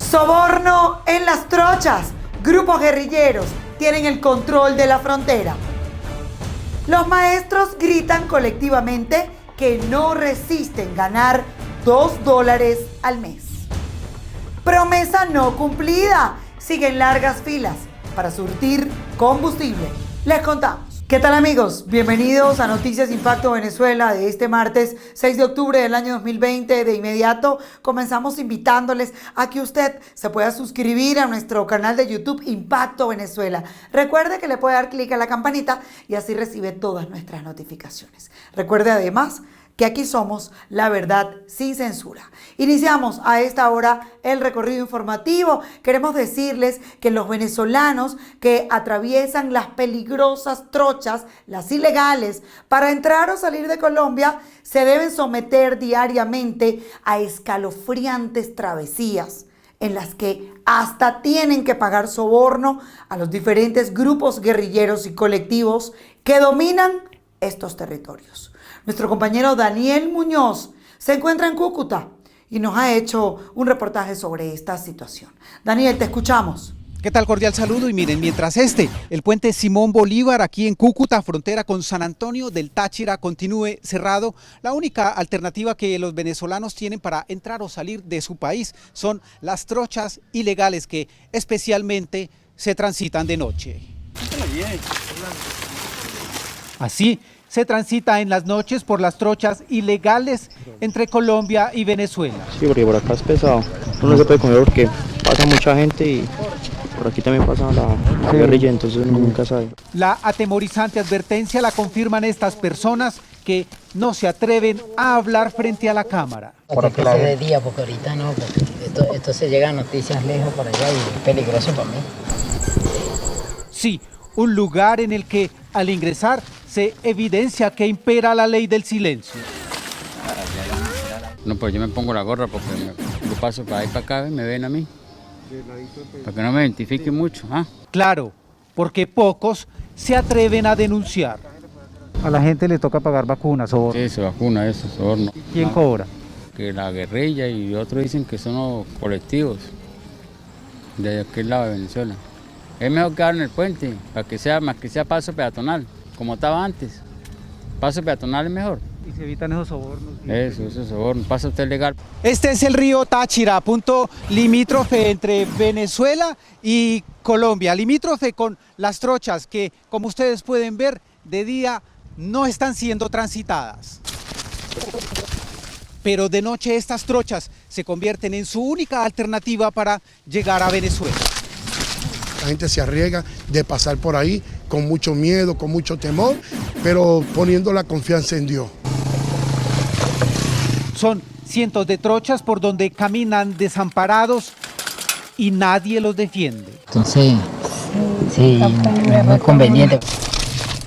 Soborno en las trochas. Grupos guerrilleros tienen el control de la frontera. Los maestros gritan colectivamente que no resisten ganar $2 al mes. Promesa no cumplida. Siguen largas filas para surtir combustible. Les contamos. ¿Qué tal, amigos? Bienvenidos a Noticias Impacto Venezuela de este martes 6 de octubre del año 2020. De inmediato comenzamos invitándoles a que usted se pueda suscribir a nuestro canal de YouTube Impacto Venezuela. Recuerde que le puede dar clic a la campanita y así recibe todas nuestras notificaciones. Recuerde además que aquí somos la verdad sin censura. Iniciamos a esta hora el recorrido informativo. Queremos decirles que los venezolanos que atraviesan las peligrosas trochas, las ilegales, para entrar o salir de Colombia, se deben someter diariamente a escalofriantes travesías en las que hasta tienen que pagar soborno a los diferentes grupos guerrilleros y colectivos que dominan estos territorios. Nuestro compañero Daniel Muñoz se encuentra en Cúcuta y nos ha hecho un reportaje sobre esta situación. Daniel, te escuchamos. ¿Qué tal? Cordial saludo. Y miren, mientras el puente Simón Bolívar aquí en Cúcuta, frontera con San Antonio del Táchira, continúe cerrado, la única alternativa que los venezolanos tienen para entrar o salir de su país son las trochas ilegales que especialmente se transitan de noche. Así se transita en las noches por las trochas ilegales entre Colombia y Venezuela. Sí, porque por acá es pesado. Uno no se puede comer porque pasa mucha gente y por aquí también pasa la guerrilla, entonces uno nunca sabe. La atemorizante advertencia la confirman estas personas que no se atreven a hablar frente a la cámara. Para que sea de día, porque ahorita no, porque esto se llega a noticias lejos por allá y es peligroso para mí. Sí, un lugar en el que al ingresar se evidencia que impera la ley del silencio. No, pues yo me pongo la gorra porque yo paso para ahí para acá y me ven a mí. Para que no me identifiquen mucho. Claro, porque pocos se atreven a denunciar. A la gente le toca pagar vacunas, soborno. Sí, se vacuna eso, soborno. ¿Quién cobra? Que la guerrilla y otros dicen que son los colectivos de aquel lado de Venezuela. Es mejor quedar en el puente, para que sea más que sea paso peatonal, como estaba antes. Paso peatonal es mejor. Y se evitan esos sobornos. Eso soborno, pasa usted legal. Este es el río Táchira, punto limítrofe entre Venezuela y Colombia, limítrofe con las trochas que, como ustedes pueden ver, de día no están siendo transitadas. Pero de noche estas trochas se convierten en su única alternativa para llegar a Venezuela. La gente se arriesga de pasar por ahí con mucho miedo, con mucho temor, pero poniendo la confianza en Dios. Son cientos de trochas por donde caminan desamparados y nadie los defiende. Entonces, sí, no es muy conveniente.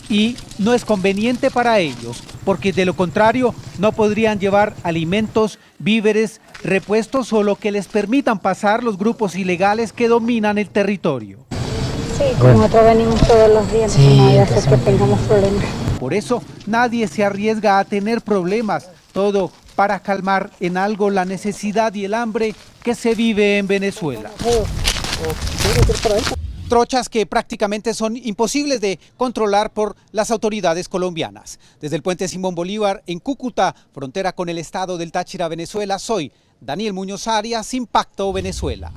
Y no es conveniente para ellos, porque de lo contrario no podrían llevar alimentos, víveres, repuestos o lo que les permitan pasar los grupos ilegales que dominan el territorio. Sí, como nosotros venimos todos los días, sí, no vaya a ser que tengamos problemas. Por eso nadie se arriesga a tener problemas, todo para calmar en algo la necesidad y el hambre que se vive en Venezuela. Trochas que prácticamente son imposibles de controlar por las autoridades colombianas. Desde el puente Simón Bolívar en Cúcuta, frontera con el estado del Táchira, Venezuela, soy Daniel Muñoz Arias, Impacto Venezuela.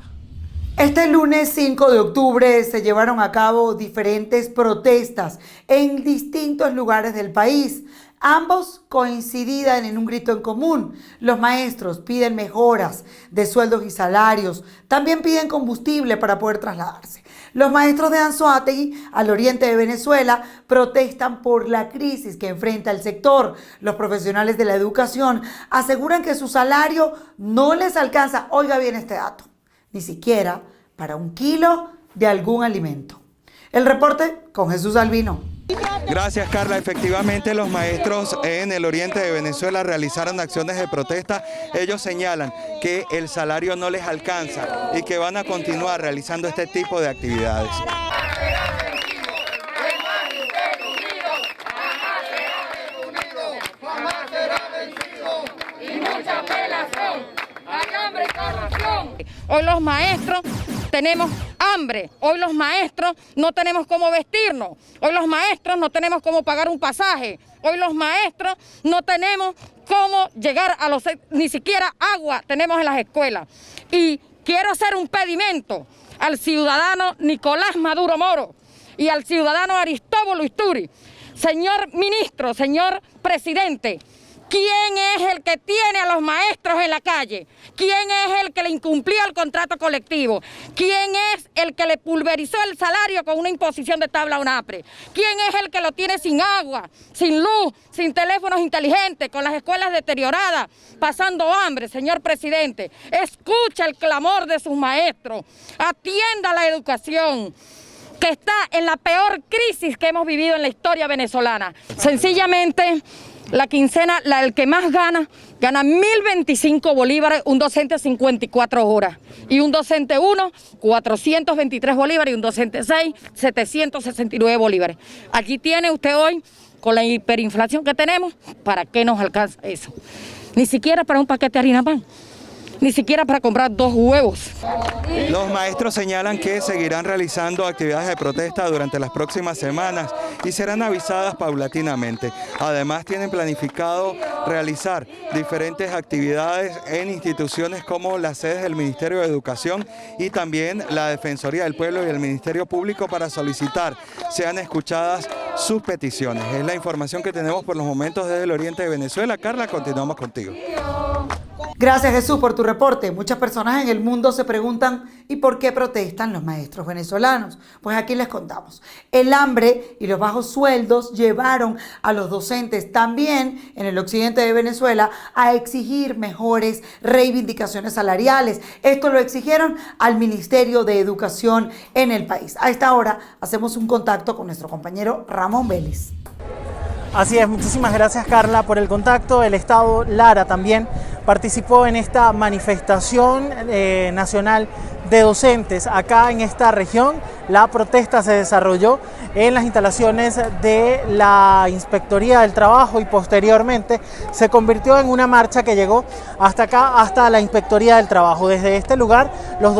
Este lunes 5 de octubre se llevaron a cabo diferentes protestas en distintos lugares del país. Ambos coincidían en un grito en común. Los maestros piden mejoras de sueldos y salarios. También piden combustible para poder trasladarse. Los maestros de Anzoátegui, al oriente de Venezuela, protestan por la crisis que enfrenta el sector. Los profesionales de la educación aseguran que su salario no les alcanza, oiga bien este dato, ni siquiera para 1 kilo de algún alimento. El reporte con Jesús Albino. Gracias, Carla. Efectivamente, los maestros en el oriente de Venezuela realizaron acciones de protesta. Ellos señalan que el salario no les alcanza y que van a continuar realizando este tipo de actividades. Hoy los maestros tenemos hambre, hoy los maestros no tenemos cómo vestirnos, hoy los maestros no tenemos cómo pagar un pasaje, hoy los maestros no tenemos cómo llegar a ni siquiera agua tenemos en las escuelas. Y quiero hacer un pedimento al ciudadano Nicolás Maduro Moro y al ciudadano Aristóbulo Isturi. Señor ministro, señor presidente, ¿quién es el que tiene a los maestros en la calle? ¿Quién es el que le incumplía el contrato colectivo? ¿Quién es el que le pulverizó el salario con una imposición de tabla UNAPRE? ¿Quién es el que lo tiene sin agua, sin luz, sin teléfonos inteligentes, con las escuelas deterioradas, pasando hambre? Señor presidente, escucha el clamor de sus maestros, atienda la educación, que está en la peor crisis que hemos vivido en la historia venezolana. Sencillamente, la quincena, el que más gana 1.025 bolívares, un docente 54 horas. Y un docente 1, 423 bolívares, y un docente 6, 769 bolívares. Aquí tiene usted hoy, con la hiperinflación que tenemos, ¿para qué nos alcanza eso? Ni siquiera para un paquete de harina pan. Ni siquiera para comprar 2 huevos. Los maestros señalan que seguirán realizando actividades de protesta durante las próximas semanas y serán avisadas paulatinamente. Además, tienen planificado realizar diferentes actividades en instituciones como las sedes del Ministerio de Educación y también la Defensoría del Pueblo y el Ministerio Público para solicitar sean escuchadas sus peticiones. Es la información que tenemos por los momentos desde el oriente de Venezuela. Carla, continuamos contigo. Gracias, Jesús, por tu reporte. Muchas personas en el mundo se preguntan ¿y por qué protestan los maestros venezolanos? Pues aquí les contamos. El hambre y los bajos sueldos llevaron a los docentes también en el occidente de Venezuela a exigir mejores reivindicaciones salariales. Esto lo exigieron al Ministerio de Educación en el país. A esta hora hacemos un contacto con nuestro compañero Ramón Vélez. Así es, muchísimas gracias Carla por el contacto. El Estado Lara también participó en esta manifestación nacional de docentes acá en esta región. La protesta se desarrolló en las instalaciones de la Inspectoría del Trabajo y posteriormente se convirtió en una marcha que llegó hasta acá, hasta la Inspectoría del Trabajo. Desde este lugar los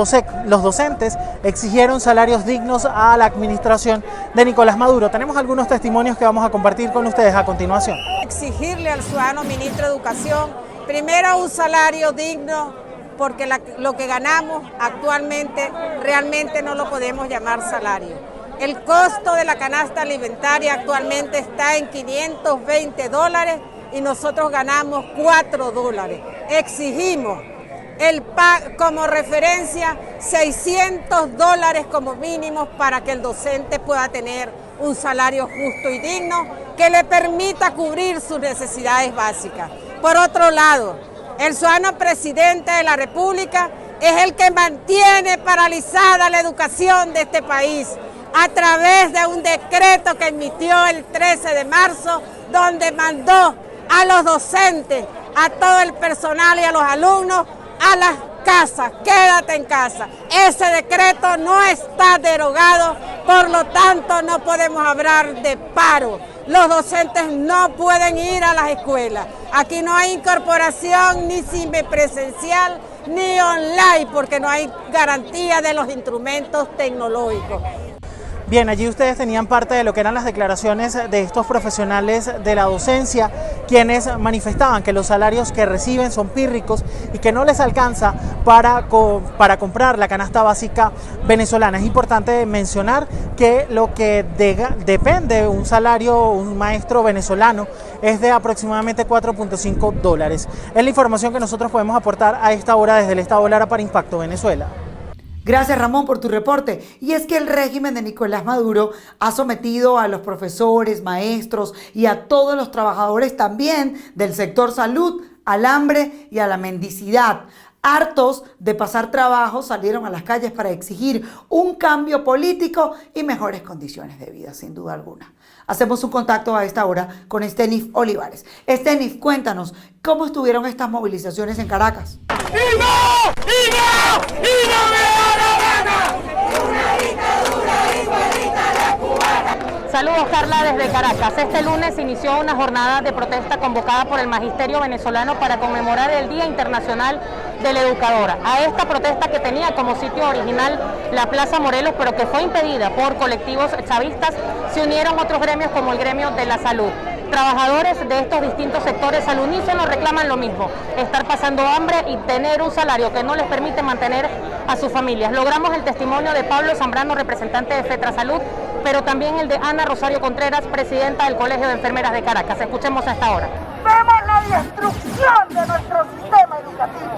docentes exigieron salarios dignos a la administración de Nicolás Maduro. Tenemos algunos testimonios que vamos a compartir con ustedes a continuación. Exigirle al ciudadano ministro de Educación, primero un salario digno, porque lo que ganamos actualmente realmente no lo podemos llamar salario. El costo de la canasta alimentaria actualmente está en $520 y nosotros ganamos $4. Exigimos como referencia $600 como mínimo para que el docente pueda tener un salario justo y digno que le permita cubrir sus necesidades básicas. Por otro lado, el ciudadano presidente de la República es el que mantiene paralizada la educación de este país a través de un decreto que emitió el 13 de marzo, donde mandó a los docentes, a todo el personal y a los alumnos a las casas, quédate en casa. Ese decreto no está derogado, por lo tanto no podemos hablar de paro. Los docentes no pueden ir a las escuelas. Aquí no hay incorporación ni semipresencial ni online porque no hay garantía de los instrumentos tecnológicos. Bien, allí ustedes tenían parte de lo que eran las declaraciones de estos profesionales de la docencia, quienes manifestaban que los salarios que reciben son pírricos y que no les alcanza para comprar la canasta básica venezolana. Es importante mencionar que lo que depende un salario, un maestro venezolano, es de aproximadamente $4.5. Es la información que nosotros podemos aportar a esta hora desde el Estado Lara para Impacto Venezuela. Gracias, Ramón, por tu reporte. Y es que el régimen de Nicolás Maduro ha sometido a los profesores, maestros y a todos los trabajadores también del sector salud al hambre y a la mendicidad. Hartos de pasar trabajo, salieron a las calles para exigir un cambio político y mejores condiciones de vida, sin duda alguna. Hacemos un contacto a esta hora con Estenis Olivares. Estenis, cuéntanos, ¿cómo estuvieron estas movilizaciones en Caracas? ¡Y no me da la gana! ¡Una dictadura igualita a la cubana! Saludos, Carla, desde Caracas. Este lunes inició una jornada de protesta convocada por el Magisterio venezolano para conmemorar el Día Internacional de la educadora. A esta protesta que tenía como sitio original la Plaza Morelos, pero que fue impedida por colectivos chavistas, se unieron otros gremios como el gremio de la salud. Trabajadores de estos distintos sectores al unísono reclaman lo mismo, estar pasando hambre y tener un salario que no les permite mantener a sus familias. Logramos el testimonio de Pablo Zambrano, representante de FETRA Salud, pero también el de Ana Rosario Contreras, presidenta del Colegio de Enfermeras de Caracas. Escuchemos a esta hora. Vemos la destrucción de nuestro sistema educativo.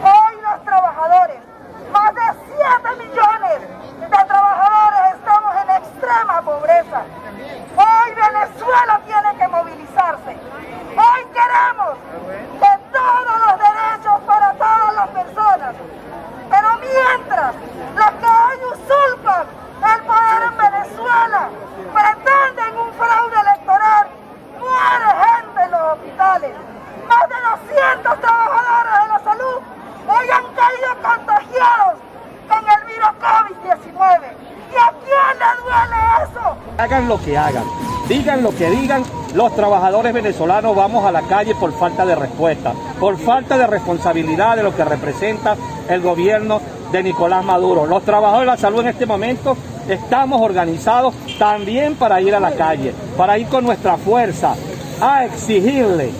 Hoy los trabajadores, más de 7 millones de trabajadores, estamos en extrema pobreza. Hoy Venezuela tiene que movilizarse. Hoy queremos que todos los derechos para todas las personas. Pero mientras los que hoy usurpan el poder en Venezuela pretenden un fraude electoral, muere gente en los hospitales. Más de 200 trabajadores de la salud hoy han caído contagiados con el virus COVID-19. ¿Y a quién le duele eso? Hagan lo que hagan, digan lo que digan, los trabajadores venezolanos vamos a la calle por falta de respuesta, por falta de responsabilidad de lo que representa el gobierno de Nicolás Maduro. Los trabajadores de la salud en este momento estamos organizados también para ir a la calle, para ir con nuestra fuerza a exigirle,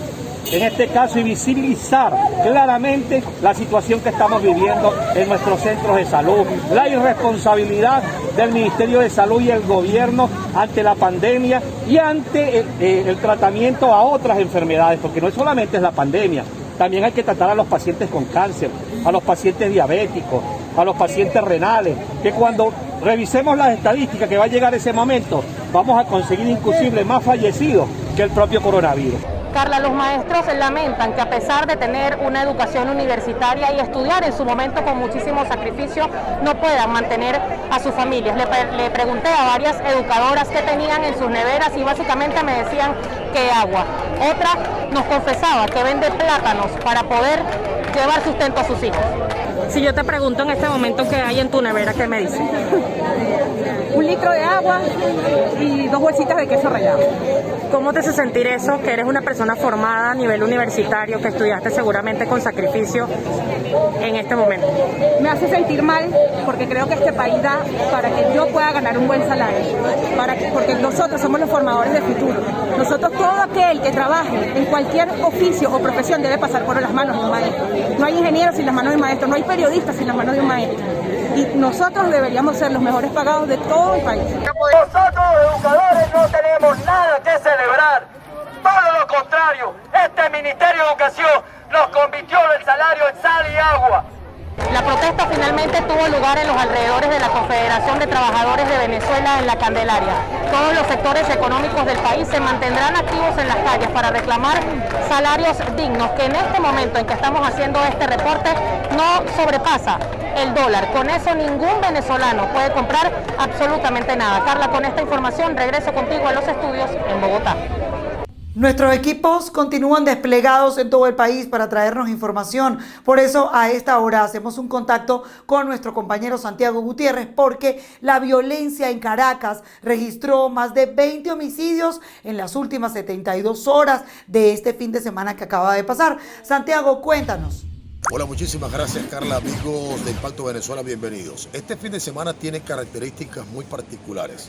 en este caso, y visibilizar claramente la situación que estamos viviendo en nuestros centros de salud, la irresponsabilidad del Ministerio de Salud y el gobierno ante la pandemia y ante el tratamiento a otras enfermedades, porque no solamente es la pandemia, también hay que tratar a los pacientes con cáncer, a los pacientes diabéticos, a los pacientes renales, que cuando revisemos las estadísticas que va a llegar ese momento, vamos a conseguir inclusive más fallecidos que el propio coronavirus. Carla, los maestros lamentan que a pesar de tener una educación universitaria y estudiar en su momento con muchísimo sacrificio, no puedan mantener a sus familias. Le pregunté a varias educadoras qué tenían en sus neveras y básicamente me decían que agua. Otra nos confesaba que vende plátanos para poder llevar sustento a sus hijos. Si yo te pregunto en este momento qué hay en tu nevera, ¿qué me dices? 1 litro de agua y 2 bolsitas de queso rallado. ¿Cómo te hace sentir eso, que eres una persona formada a nivel universitario, que estudiaste seguramente con sacrificio en este momento? Me hace sentir mal porque creo que este país da para que yo pueda ganar un buen salario, porque nosotros somos los formadores del futuro. Nosotros, todo aquel que trabaje en cualquier oficio o profesión debe pasar por las manos de un maestro. No hay ingeniero sin las manos de un maestro, no hay periodista sin las manos de un maestro. Y nosotros deberíamos ser los mejores pagados de todo el país. Nosotros los educadores no tenemos nada que celebrar. Todo lo contrario, este Ministerio de Educación nos convirtió el salario en sal y agua. La protesta finalmente tuvo lugar en los alrededores de la Confederación de Trabajadores de Venezuela en La Candelaria. Todos los sectores económicos del país se mantendrán activos en las calles para reclamar salarios dignos, que en este momento en que estamos haciendo este reporte no sobrepasa el dólar. Con eso ningún venezolano puede comprar absolutamente nada. Carla, con esta información regreso contigo a los estudios en Bogotá. Nuestros equipos continúan desplegados en todo el país para traernos información. Por eso a esta hora hacemos un contacto con nuestro compañero Santiago Gutiérrez, porque la violencia en Caracas registró más de 20 homicidios en las últimas 72 horas de este fin de semana que acaba de pasar. Santiago, cuéntanos. Hola, muchísimas gracias, Carla. Amigos de Impacto Venezuela, bienvenidos. Este fin de semana tiene características muy particulares.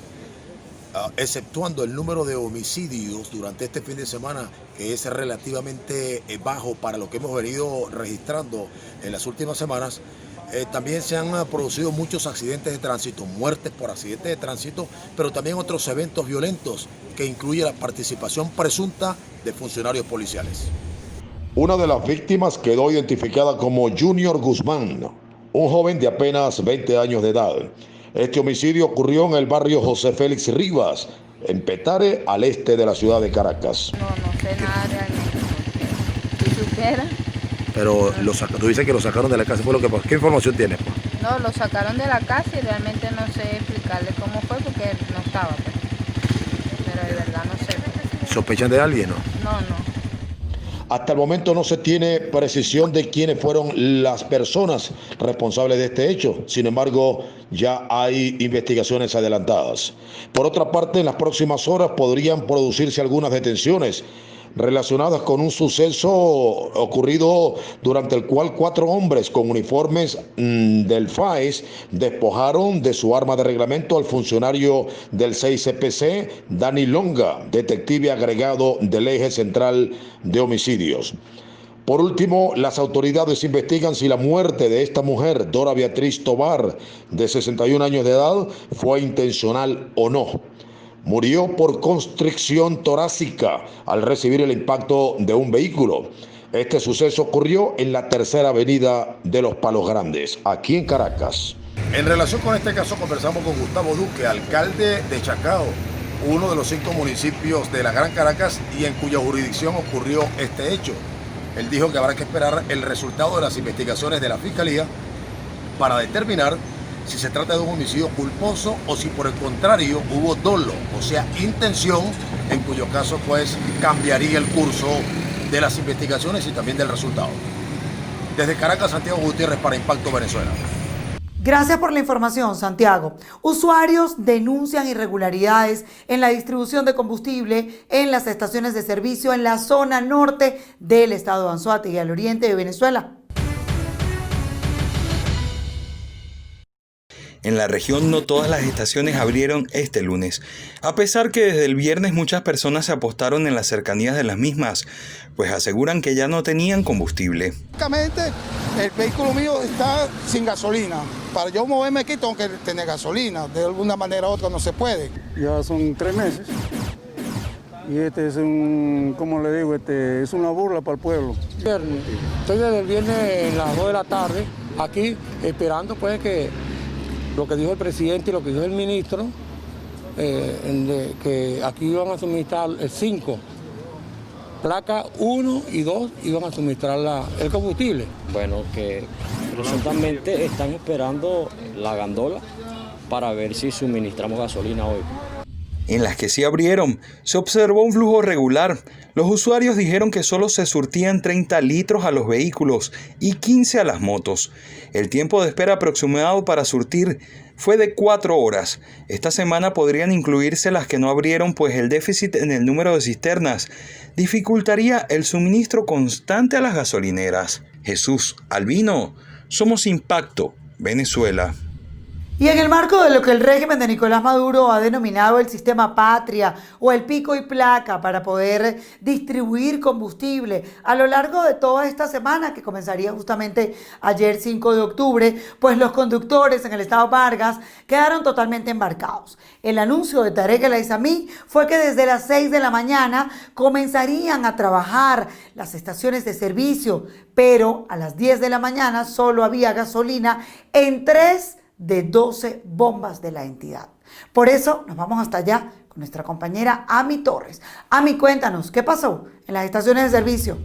Exceptuando el número de homicidios durante este fin de semana, que es relativamente bajo para lo que hemos venido registrando en las últimas semanas, también se han producido muchos accidentes de tránsito, muertes por accidentes de tránsito, pero también otros eventos violentos que incluye la participación presunta de funcionarios policiales. Una de las víctimas quedó identificada como Junior Guzmán, un joven de apenas 20 años de edad. Este homicidio ocurrió en el barrio José Félix Rivas, en Petare, al este de la ciudad de Caracas. No sé nada realmente. Si supiera. Pero tú dices que lo sacaron de la casa, ¿fue lo que pasó? ¿Qué información tienes? No, lo sacaron de la casa y realmente no sé explicarle cómo fue porque no estaba. Pero de verdad no sé. ¿Sospechan de alguien, no? No. Hasta el momento no se tiene precisión de quiénes fueron las personas responsables de este hecho. Sin embargo, ya hay investigaciones adelantadas. Por otra parte, en las próximas horas podrían producirse algunas detenciones relacionadas con un suceso ocurrido durante el cual 4 hombres con uniformes del FAES despojaron de su arma de reglamento al funcionario del 6CPC, Dani Longa, detective agregado del Eje Central de Homicidios. Por último, las autoridades investigan si la muerte de esta mujer, Dora Beatriz Tobar, de 61 años de edad, fue intencional o no. Murió por constricción torácica al recibir el impacto de un vehículo. Este suceso ocurrió en la tercera avenida de Los Palos Grandes, aquí en Caracas. En relación con este caso conversamos con Gustavo Duque, alcalde de Chacao, uno de los 5 municipios de la Gran Caracas y en cuya jurisdicción ocurrió este hecho. Él dijo que habrá que esperar el resultado de las investigaciones de la Fiscalía para determinar si se trata de un homicidio culposo o si por el contrario hubo dolo, o sea, intención, en cuyo caso pues cambiaría el curso de las investigaciones y también del resultado. Desde Caracas, Santiago Gutiérrez para Impacto Venezuela. Gracias por la información, Santiago. Usuarios denuncian irregularidades en la distribución de combustible en las estaciones de servicio en la zona norte del estado de Anzoátegui, al oriente de Venezuela. En la región no todas las estaciones abrieron este lunes, a pesar que desde el viernes muchas personas se apostaron en las cercanías de las mismas, pues aseguran que ya no tenían combustible. Básicamente el vehículo mío está sin gasolina. Para yo moverme aquí tengo que tener gasolina, de alguna manera u otra no se puede. Ya son 3 meses y este es ¿cómo le digo? Es una burla para el pueblo. Estoy desde el viernes a las 2 de la tarde aquí esperando pues que lo que dijo el presidente y lo que dijo el ministro, que aquí iban a suministrar el 5, placa 1 y 2 iban a suministrar el combustible. Bueno, que presuntamente están esperando la gandola para ver si suministramos gasolina hoy. En las que sí abrieron, se observó un flujo regular. Los usuarios dijeron que solo se surtían 30 litros a los vehículos y 15 a las motos. El tiempo de espera aproximado para surtir fue de 4 horas. Esta semana podrían incluirse las que no abrieron, pues el déficit en el número de cisternas dificultaría el suministro constante a las gasolineras. Jesús Albino, Somos Impacto, Venezuela. Y en el marco de lo que el régimen de Nicolás Maduro ha denominado el sistema patria o el pico y placa para poder distribuir combustible a lo largo de toda esta semana, que comenzaría justamente ayer 5 de octubre, pues los conductores en el estado Vargas quedaron totalmente embarcados. El anuncio de Tarek El Aizami fue que desde las 6 de la mañana comenzarían a trabajar las estaciones de servicio, pero a las 10 de la mañana solo había gasolina en 3 de 12 bombas de la entidad. Por eso nos vamos hasta allá con nuestra compañera Ami Torres. Ami, cuéntanos, ¿qué pasó en las estaciones de servicio?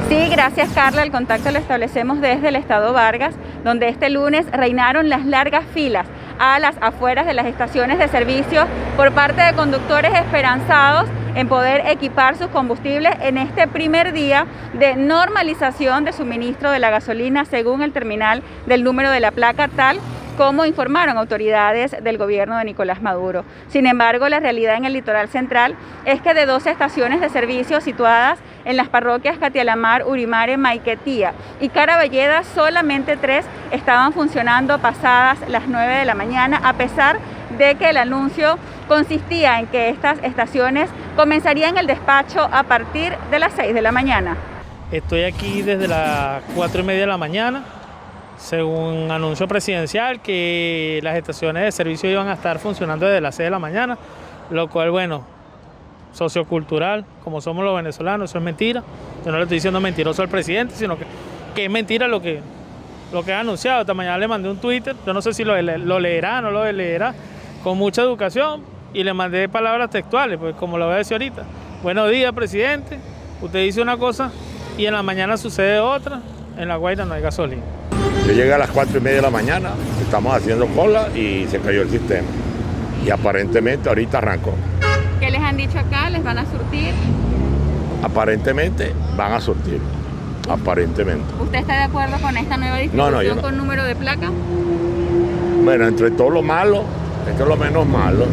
Sí, gracias Carla. El contacto lo establecemos desde el estado Vargas, donde este lunes reinaron las largas filas a las afueras de las estaciones de servicio por parte de conductores esperanzados en poder equipar sus combustibles en este primer día de normalización de suministro de la gasolina según el terminal del número de la placa, tal como informaron autoridades del gobierno de Nicolás Maduro. Sin embargo, la realidad en el litoral central es que de 12 estaciones de servicio situadas en las parroquias Catialamar, Urimare, Maiquetía y Caraballeda, solamente 3 estaban funcionando pasadas las 9 de la mañana, a pesar de que el anuncio consistía en que estas estaciones comenzarían el despacho a partir de las 6 de la mañana. Estoy aquí desde las 4:30 de la mañana, según anuncio presidencial, que las estaciones de servicio iban a estar funcionando desde las 6 de la mañana, lo cual, bueno, sociocultural, como somos los venezolanos, eso es mentira. Yo no le estoy diciendo mentiroso al presidente, sino que es mentira lo que ha anunciado. Esta mañana le mandé un Twitter, yo no sé si lo leerá, no lo leerá, con mucha educación, y le mandé palabras textuales, pues como lo voy a decir ahorita. Buenos días, presidente, usted dice una cosa y en la mañana sucede otra, en La Guaira no hay gasolina. Yo llegué a las 4:30 de la mañana, estamos haciendo cola y se cayó el sistema. Y aparentemente ahorita arrancó. ¿Qué les han dicho acá? ¿Les van a surtir? Aparentemente van a surtir. Aparentemente. ¿Usted está de acuerdo con esta nueva distribución No, yo no. Con número de placa? Bueno, entre todo lo malo, esto es lo menos malo.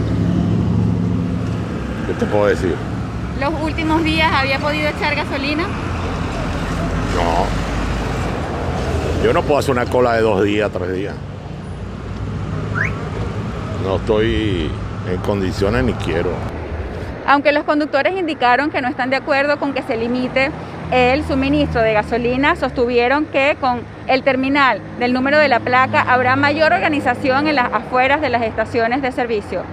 ¿Qué te puedo decir? los últimos días había podido echar gasolina? No. Yo no puedo hacer una cola de 2 días, 3 días. No estoy en condiciones ni quiero. Aunque los conductores indicaron que no están de acuerdo con que se limite el suministro de gasolina, sostuvieron que con el terminal del número de la placa habrá mayor organización en las afueras de las estaciones de servicio.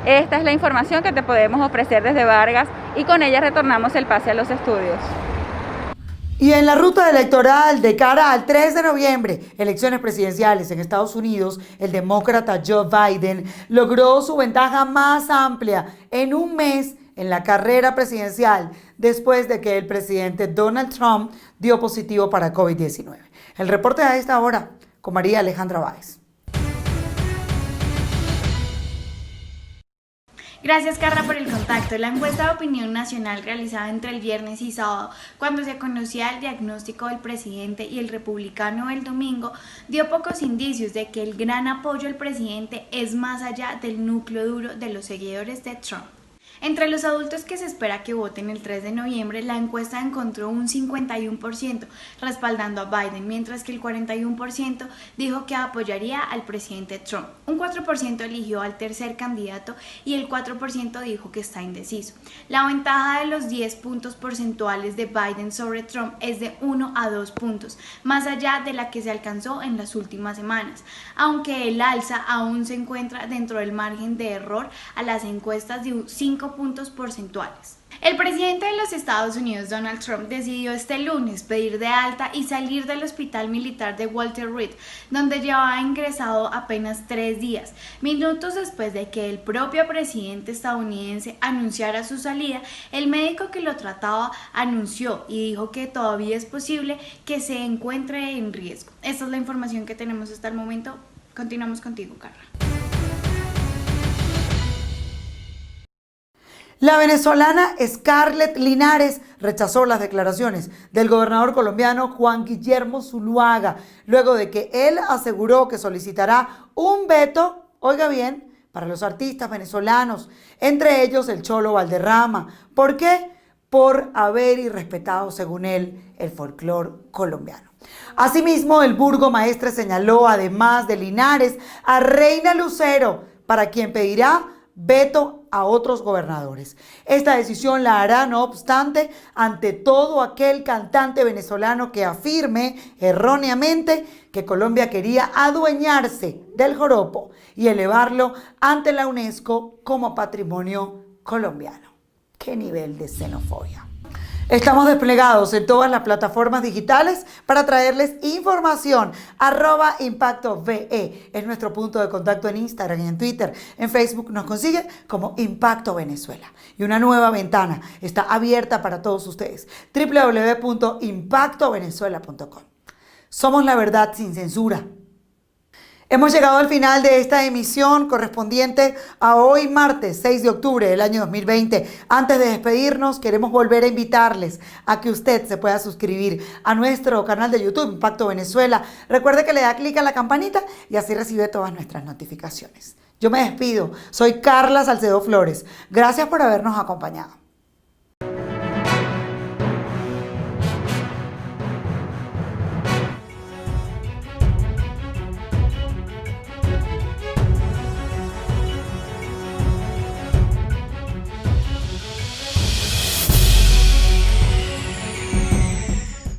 Esta es la información que te podemos ofrecer desde Vargas y con ella retornamos el pase a los estudios. Y en la ruta electoral de cara al 3 de noviembre, elecciones presidenciales en Estados Unidos, el demócrata Joe Biden logró su ventaja más amplia en un mes en la carrera presidencial después de que el presidente Donald Trump dio positivo para COVID-19. El reporte a esta hora con María Alejandra Báez. Gracias, Carla, por el contacto. La encuesta de opinión nacional realizada entre el viernes y sábado, cuando se conocía el diagnóstico del presidente y el republicano el domingo, dio pocos indicios de que el gran apoyo al presidente es más allá del núcleo duro de los seguidores de Trump. Entre los adultos que se espera que voten el 3 de noviembre, la encuesta encontró un 51% respaldando a Biden, mientras que el 41% dijo que apoyaría al presidente Trump. Un 4% eligió al tercer candidato y el 4% dijo que está indeciso. La ventaja de los 10 puntos porcentuales de Biden sobre Trump es de 1 a 2 puntos, más allá de la que se alcanzó en las últimas semanas, aunque el alza aún se encuentra dentro del margen de error a las encuestas de 5 puntos porcentuales. El presidente de los Estados Unidos, Donald Trump, decidió este lunes pedir de alta y salir del hospital militar de Walter Reed, donde llevaba ingresado apenas 3 días, minutos después de que el propio presidente estadounidense anunciara su salida. El médico que lo trataba anunció y dijo que todavía es posible que se encuentre en riesgo. Esta es la información que tenemos hasta el momento. Continuamos contigo, Carla. La venezolana Scarlett Linares rechazó las declaraciones del gobernador colombiano Juan Guillermo Zuluaga, luego de que él aseguró que solicitará un veto, oiga bien, para los artistas venezolanos, entre ellos el Cholo Valderrama. ¿Por qué? Por haber irrespetado, según él, el folclore colombiano. Asimismo, el burgomaestre señaló, además de Linares, a Reina Lucero, para quien pedirá veto a otros gobernadores. Esta decisión la hará, no obstante, ante todo aquel cantante venezolano que afirme erróneamente que Colombia quería adueñarse del joropo y elevarlo ante la UNESCO como patrimonio colombiano. ¡Qué nivel de xenofobia! Estamos desplegados en todas las plataformas digitales para traerles información. @ImpactoVE es nuestro punto de contacto en Instagram y en Twitter. En Facebook nos consigue como Impacto Venezuela. Y una nueva ventana está abierta para todos ustedes. www.impactovenezuela.com. Somos la verdad sin censura. Hemos llegado al final de esta emisión correspondiente a hoy martes 6 de octubre del año 2020. Antes de despedirnos, queremos volver a invitarles a que usted se pueda suscribir a nuestro canal de YouTube, Impacto Venezuela. Recuerde que le da clic a la campanita y así recibe todas nuestras notificaciones. Yo me despido. Soy Carla Salcedo Flores. Gracias por habernos acompañado.